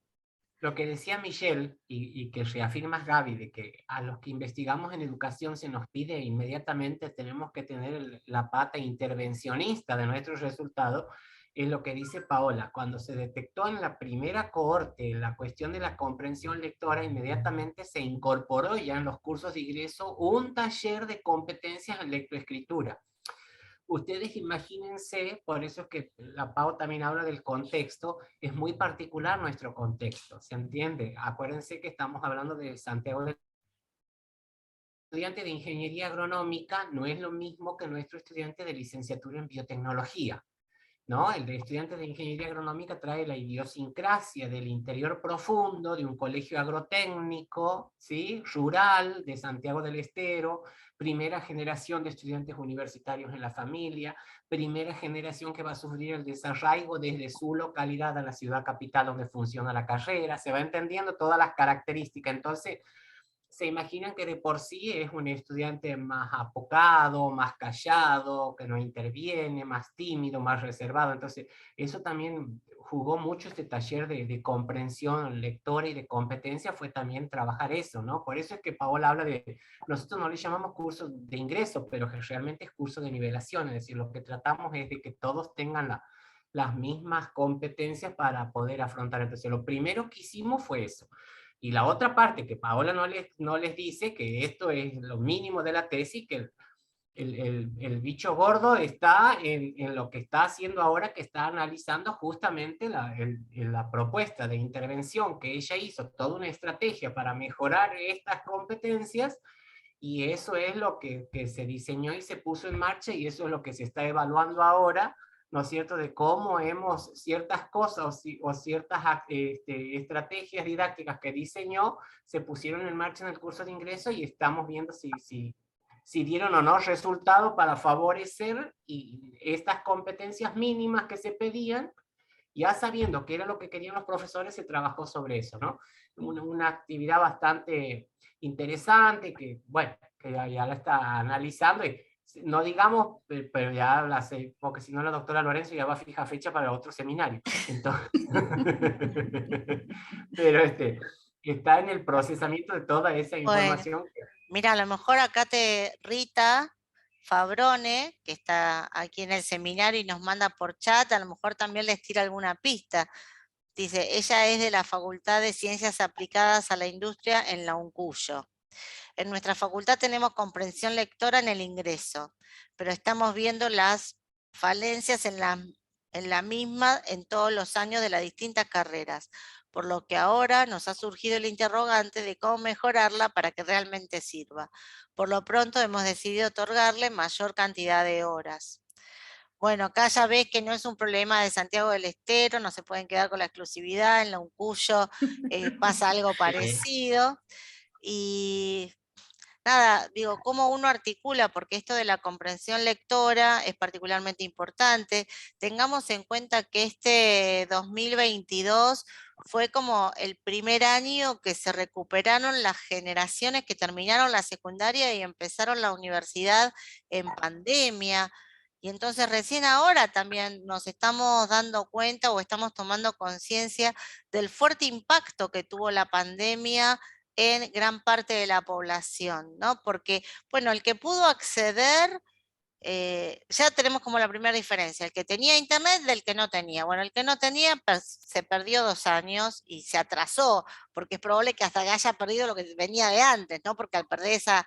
C: Lo que decía Michelle, y que reafirmas Gaby, de que a los que investigamos en educación se nos pide inmediatamente, tenemos que tener la pata intervencionista de nuestros resultados, es lo que dice Paola. Cuando se detectó en la primera cohorte la cuestión de la comprensión lectora, inmediatamente se incorporó ya en los cursos de ingreso un taller de competencias en lectoescritura. Ustedes imagínense, por eso es que la Pau también habla del contexto, es muy particular nuestro contexto, ¿se entiende? Acuérdense que estamos hablando de Santiago del estudiante de ingeniería agronómica no es lo mismo que nuestro estudiante de licenciatura en biotecnología, ¿no? El de estudiante de ingeniería agronómica trae la idiosincrasia del interior profundo, de un colegio agrotécnico, ¿sí? Rural, de Santiago del Estero, primera generación de estudiantes universitarios en la familia, primera generación que va a sufrir el desarraigo desde su localidad a la ciudad capital donde funciona la carrera, se va entendiendo todas las características, entonces se imaginan que de por sí es un estudiante más apocado, más callado, que no interviene, más tímido, más reservado. Entonces, eso también jugó mucho este taller de comprensión lectora y de competencia, fue también trabajar eso, ¿no? Por eso es que Paola habla de, nosotros no le llamamos curso de ingreso, pero que realmente es curso de nivelación, es decir, lo que tratamos es de que todos tengan las mismas competencias para poder afrontar. Entonces, lo primero que hicimos fue eso. Y la otra parte que Paola no les dice, que esto es lo mínimo de la tesis, que el bicho gordo está en lo que está haciendo ahora, que está analizando justamente la propuesta de intervención que ella hizo, toda una estrategia para mejorar estas competencias, y eso es lo que se diseñó y se puso en marcha, y eso es lo que se está evaluando ahora, ¿no es cierto?, de cómo hemos ciertas cosas o ciertas estrategias didácticas que diseñó, se pusieron en marcha en el curso de ingreso y estamos viendo si dieron o no resultado para favorecer y estas competencias mínimas que se pedían, ya sabiendo que era lo que querían los profesores, se trabajó sobre eso, ¿no? Una actividad bastante interesante que, bueno, que ya la está analizando y no digamos, pero ya la sé, porque si no la doctora Lorenzo ya va a fijar fecha para otro seminario. Entonces, pero está en el procesamiento de toda esa
B: Bueno,
C: información.
B: mira, a lo mejor acá Rita Fabrone, que está aquí en el seminario y nos manda por chat, a lo mejor también les tira alguna pista. Dice, ella es de la Facultad de Ciencias Aplicadas a la Industria en la UNCUYO. En nuestra facultad tenemos comprensión lectora en el ingreso, pero estamos viendo las falencias en la misma en todos los años de las distintas carreras, por lo que ahora nos ha surgido el interrogante de cómo mejorarla para que realmente sirva. Por lo pronto hemos decidido otorgarle mayor cantidad de horas. Bueno, acá ya ves que no es un problema de Santiago del Estero, no se pueden quedar con la exclusividad, en la UNCUYO pasa algo parecido. Y nada, digo, cómo uno articula, porque esto de la comprensión lectora es particularmente importante. Tengamos en cuenta que este 2022 fue como el primer año que se recuperaron las generaciones que terminaron la secundaria y empezaron la universidad en pandemia. Y entonces recién ahora también nos estamos dando cuenta o estamos tomando conciencia del fuerte impacto que tuvo la pandemia en gran parte de la población, ¿no? Porque, bueno, el que pudo acceder, ya tenemos como la primera diferencia, el que tenía internet del que no tenía. Bueno, el que no tenía se perdió 2 años y se atrasó, porque es probable que hasta haya perdido lo que venía de antes, ¿no? Porque al perder esa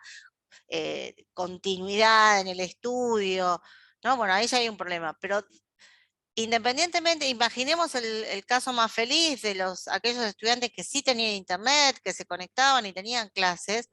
B: continuidad en el estudio, ¿no? Bueno, ahí ya hay un problema, pero independientemente, imaginemos el caso más feliz de aquellos estudiantes que sí tenían internet, que se conectaban y tenían clases,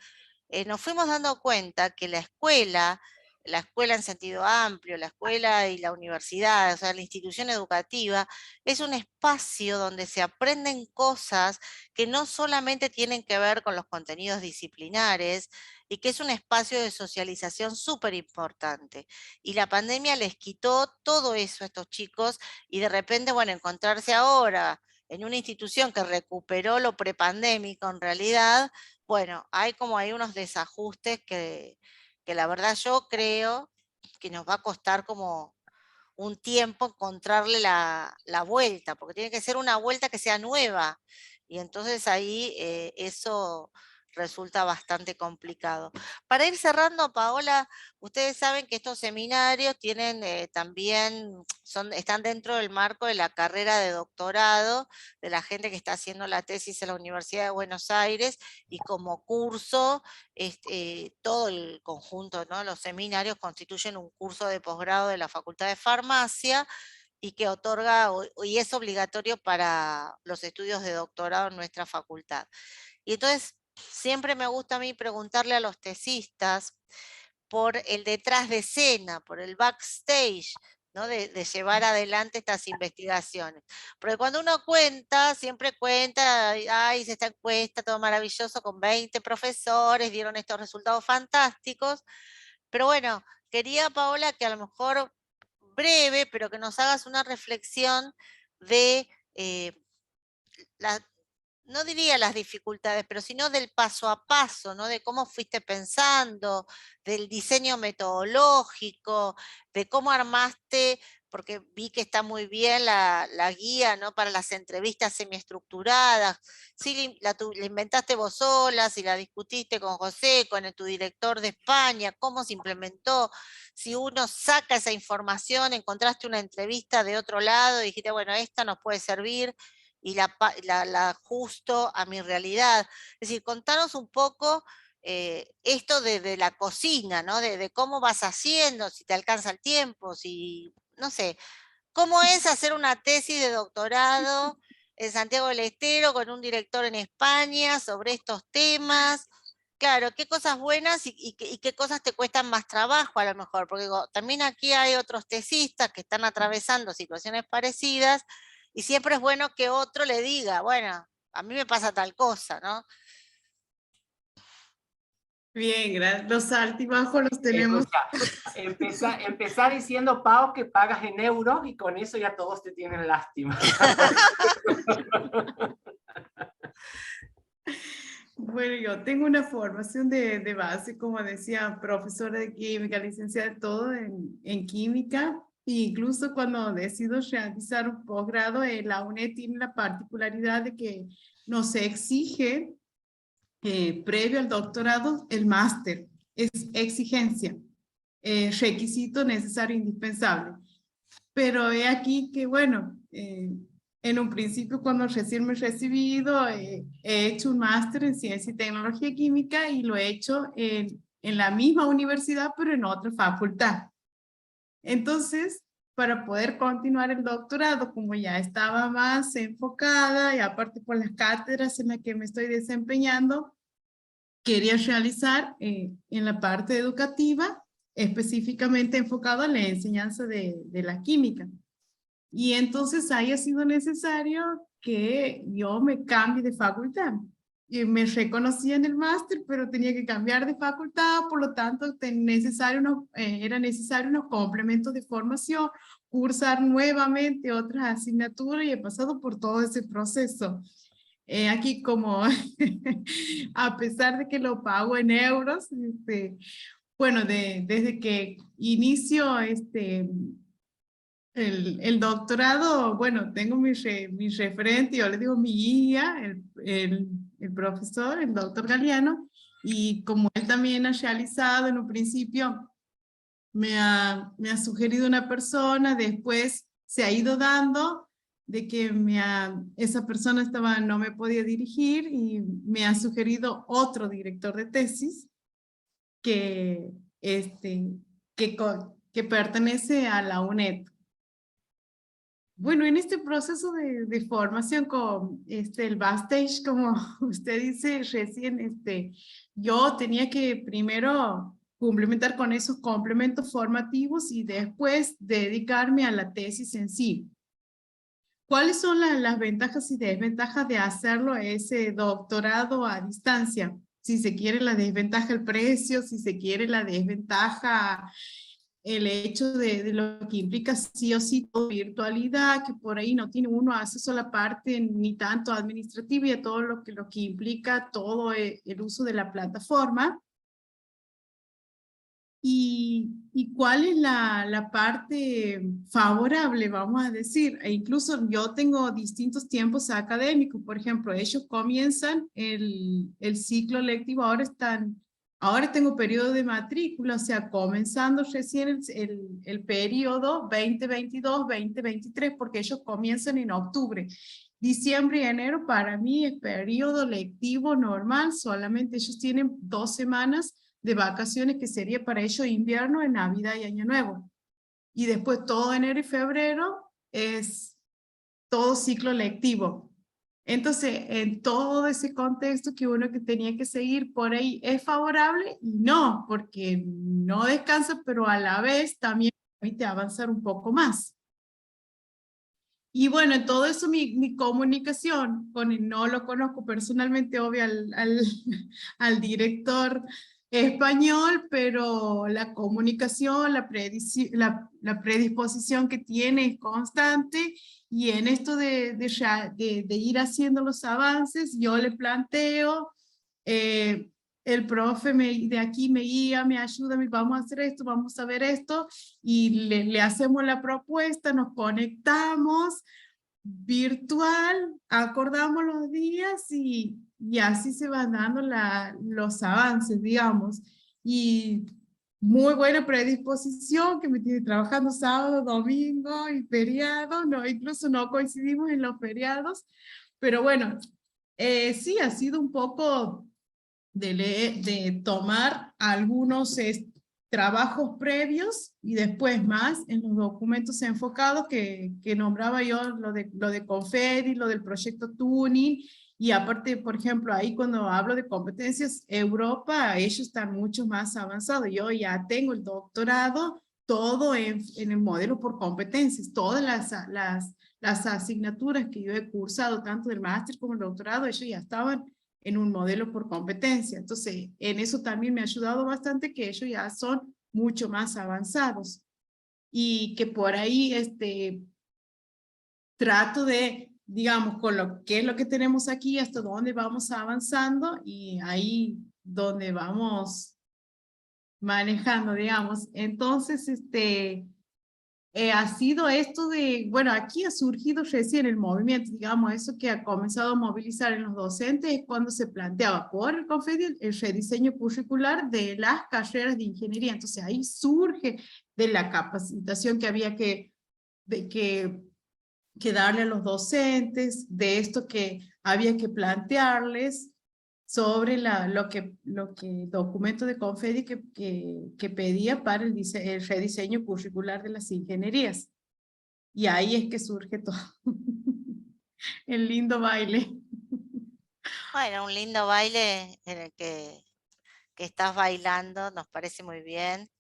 B: nos fuimos dando cuenta que la escuela en sentido amplio, la escuela y la universidad, o sea, la institución educativa, es un espacio donde se aprenden cosas que no solamente tienen que ver con los contenidos disciplinares y que es un espacio de socialización súper importante. Y la pandemia les quitó todo eso a estos chicos y de repente, bueno, encontrarse ahora en una institución que recuperó lo prepandémico en realidad, bueno, hay como hay unos desajustes que la verdad yo creo que nos va a costar como un tiempo encontrarle la vuelta, porque tiene que ser una vuelta que sea nueva. Y entonces ahí eso resulta bastante complicado. Para ir cerrando, Paola, ustedes saben que estos seminarios tienen también, están dentro del marco de la carrera de doctorado de la gente que está haciendo la tesis en la Universidad de Buenos Aires, y como curso, todo el conjunto, ¿no? Los seminarios constituyen un curso de posgrado de la Facultad de Farmacia, y que otorga, y es obligatorio para los estudios de doctorado en nuestra facultad. Y entonces, siempre me gusta a mí preguntarle a los tesistas por el detrás de escena, por el backstage, ¿no? de llevar adelante estas investigaciones. Porque cuando uno cuenta, siempre cuenta, ay, hice esta encuesta, todo maravilloso, con 20 profesores, dieron estos resultados fantásticos. Pero bueno, quería, Paola, que a lo mejor breve, pero que nos hagas una reflexión de no diría las dificultades, pero sino del paso a paso, ¿no? De cómo fuiste pensando, del diseño metodológico, de cómo armaste, porque vi que está muy bien la guía, ¿no? Para las entrevistas semiestructuradas. Si la inventaste vos sola, si la discutiste con José, con tu director de España, cómo se implementó. Si uno saca esa información, encontraste una entrevista de otro lado y dijiste, bueno, esta nos puede servir, y la ajusto a mi realidad. Es decir, contanos un poco esto de la cocina, ¿no? De cómo vas haciendo, si te alcanza el tiempo, si, no sé, cómo es hacer una tesis de doctorado en Santiago del Estero con un director en España sobre estos temas. Claro, qué cosas buenas y qué cosas te cuestan más trabajo a lo mejor, porque digo, también aquí hay otros tesistas que están atravesando situaciones parecidas, y siempre es bueno que otro le diga, bueno, a mí me pasa tal cosa, ¿no?
A: Bien, gracias. Los altibajos los tenemos.
C: Escucha, empezá diciendo, Pau, que pagas en euros y con eso ya todos te tienen lástima.
A: Bueno, yo tengo una formación de base, como decía, profesora de química, licenciada todo en química, e incluso cuando decido realizar un posgrado, la UNED tiene la particularidad de que nos exige, previo al doctorado, el máster. Es exigencia, requisito necesario, indispensable. Pero he aquí que, bueno, en un principio, cuando recién me he recibido, he hecho un máster en Ciencia y Tecnología Química, y lo he hecho en la misma universidad, pero en otra facultad. Entonces, para poder continuar el doctorado, como ya estaba más enfocada, y aparte por las cátedras en las que me estoy desempeñando, quería realizar en la parte educativa, específicamente enfocado a la enseñanza de la química. Y entonces ahí ha sido necesario que yo me cambie de facultad. Y me reconocía en el máster, pero tenía que cambiar de facultad, por lo tanto era necesario unos complementos de formación, cursar nuevamente otras asignaturas, y he pasado por todo ese proceso. Aquí como, a pesar de que lo pago en euros, bueno, desde que inicio el doctorado, bueno, tengo mi referente, yo le digo mi guía, el profesor, el doctor Galeano, y como él también ha realizado en un principio, me ha sugerido una persona, después se ha ido dando de que esa persona no me podía dirigir, y me ha sugerido otro director de tesis que, que pertenece a la UNED. Bueno, en este proceso de formación con el backstage, como usted dice recién, yo tenía que primero complementar con esos complementos formativos y después dedicarme a la tesis en sí. ¿Cuáles son las ventajas y desventajas de hacerlo ese doctorado a distancia? Si se quiere la desventaja el precio, si se quiere la desventaja el hecho de lo que implica sí o sí todo virtualidad, que por ahí no tiene uno acceso a la parte ni tanto administrativa y a todo lo que implica todo el uso de la plataforma. Y y cuál es la parte favorable, vamos a decir? E incluso yo tengo distintos tiempos académicos, por ejemplo, ellos comienzan el ciclo lectivo, ahora tengo periodo de matrícula, o sea, comenzando recién el periodo 2022-2023, porque ellos comienzan en octubre. Diciembre y enero para mí es periodo lectivo normal, solamente ellos tienen 2 semanas de vacaciones que sería para ellos invierno, en Navidad y Año Nuevo. Y después todo enero y febrero es todo ciclo lectivo. Entonces, en todo ese contexto que uno que tenía que seguir por ahí es favorable y no, porque no descansa, pero a la vez también permite avanzar un poco más. Y bueno, en todo eso mi comunicación, no lo conozco personalmente, obvio, al director español, pero la comunicación, la predisposición que tiene es constante, y en esto de ir haciendo los avances, yo le planteo, el profe de aquí me guía, me ayuda, vamos a hacer esto, vamos a ver esto, y le hacemos la propuesta, nos conectamos virtual, acordamos los días y así se van dando los avances, digamos. Y muy buena predisposición, que me tiene trabajando sábado, domingo y feriado, no, incluso no coincidimos en los feriados, pero bueno, sí, ha sido un poco de tomar algunos trabajos previos y después más en los documentos enfocados que nombraba yo, lo de Confedi, lo del proyecto Tuning, y aparte, por ejemplo, ahí cuando hablo de competencias, Europa, ellos están mucho más avanzados. Yo ya tengo el doctorado, todo en el modelo por competencias, todas las asignaturas que yo he cursado, tanto del máster como el doctorado, ellos ya estaban en un modelo por competencia. Entonces, en eso también me ha ayudado bastante, que ellos ya son mucho más avanzados. Y que por ahí trato de, digamos, con qué es lo que tenemos aquí, hasta dónde vamos avanzando, y ahí donde vamos manejando, digamos. Entonces, ha sido esto de, bueno, aquí ha surgido recién el movimiento, digamos, eso que ha comenzado a movilizar en los docentes es cuando se planteaba por el Confedi el rediseño curricular de las carreras de ingeniería. Entonces ahí surge de la capacitación que había que darle a los docentes, de esto que había que plantearles sobre lo que documento de Confedi que pedía para el rediseño curricular de las ingenierías. Y ahí es que surge todo. El lindo baile.
B: Bueno, un lindo baile en el que estás bailando, nos parece muy bien.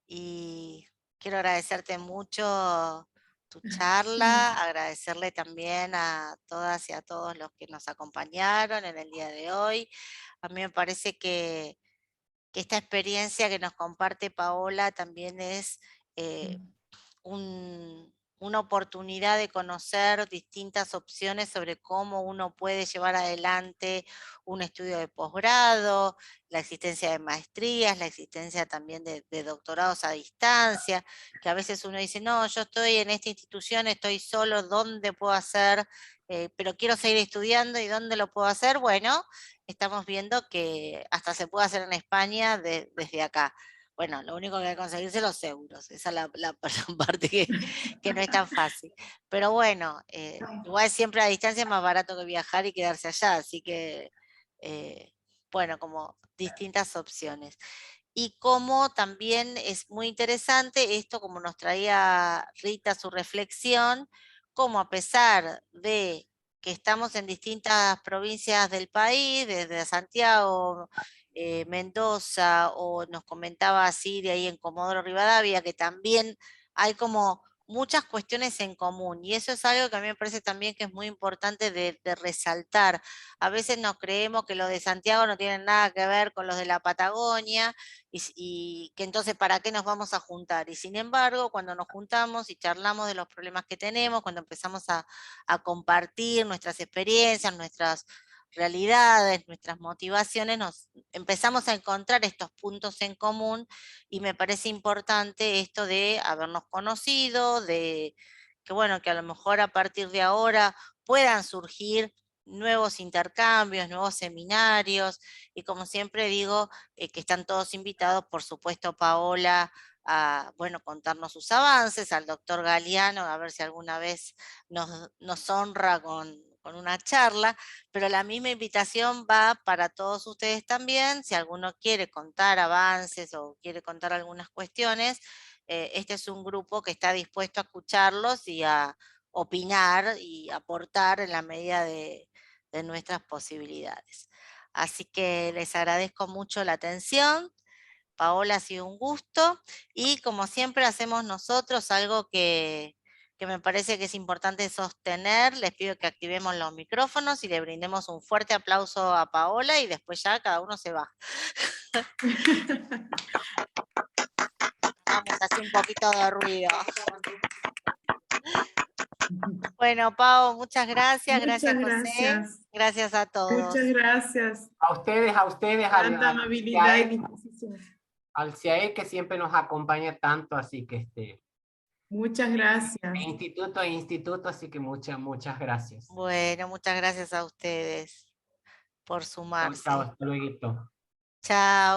B: Y quiero agradecerte mucho tu charla, agradecerle también a todas y a todos los que nos acompañaron en el día de hoy. A mí me parece que esta experiencia que nos comparte Paola también es una oportunidad de conocer distintas opciones sobre cómo uno puede llevar adelante un estudio de posgrado, la existencia de maestrías, la existencia también de doctorados a distancia, que a veces uno dice, no, yo estoy en esta institución, estoy solo, ¿dónde puedo hacer? Pero quiero seguir estudiando, ¿y dónde lo puedo hacer? Bueno, estamos viendo que hasta se puede hacer en España desde acá. Bueno, lo único que hay que conseguirse los euros, esa es la parte que no es tan fácil. Pero bueno, igual siempre a distancia es más barato que viajar y quedarse allá, así que, bueno, como distintas opciones. Y como también es muy interesante esto, como nos traía Rita su reflexión, como a pesar de que estamos en distintas provincias del país, desde Santiago, Mendoza, o nos comentaba Siria ahí en Comodoro Rivadavia, que también hay como muchas cuestiones en común, y eso es algo que a mí me parece también que es muy importante de resaltar. A veces nos creemos que los de Santiago no tienen nada que ver con los de la Patagonia, y que entonces ¿para qué nos vamos a juntar? Y sin embargo, cuando nos juntamos y charlamos de los problemas que tenemos, cuando empezamos a compartir nuestras experiencias, realidades, nuestras motivaciones, nos empezamos a encontrar estos puntos en común, y me parece importante esto de habernos conocido, de que bueno, que a lo mejor a partir de ahora puedan surgir nuevos intercambios, nuevos seminarios, y como siempre digo, que están todos invitados, por supuesto, Paola, a bueno, contarnos sus avances, al doctor Galeano, a ver si alguna vez nos honra con una charla, pero la misma invitación va para todos ustedes también. Si alguno quiere contar avances o quiere contar algunas cuestiones, este es un grupo que está dispuesto a escucharlos y a opinar y aportar en la medida de nuestras posibilidades. Así que les agradezco mucho la atención. Paola, ha sido un gusto, y como siempre hacemos nosotros algo que me parece que es importante sostener. Les pido que activemos los micrófonos y le brindemos un fuerte aplauso a Paola, y después ya cada uno se va. Vamos a hacer un poquito de ruido. Bueno, Pau, muchas gracias. Gracias, José. Gracias a todos.
A: Muchas gracias.
C: A ustedes,
A: Tanta amabilidad y disposición.
C: al CIAE, que siempre nos acompaña tanto, así que
A: Muchas gracias.
C: instituto, así que muchas gracias.
B: Bueno, muchas gracias a ustedes por sumarse.
C: Chao, hasta luego.
B: Chao.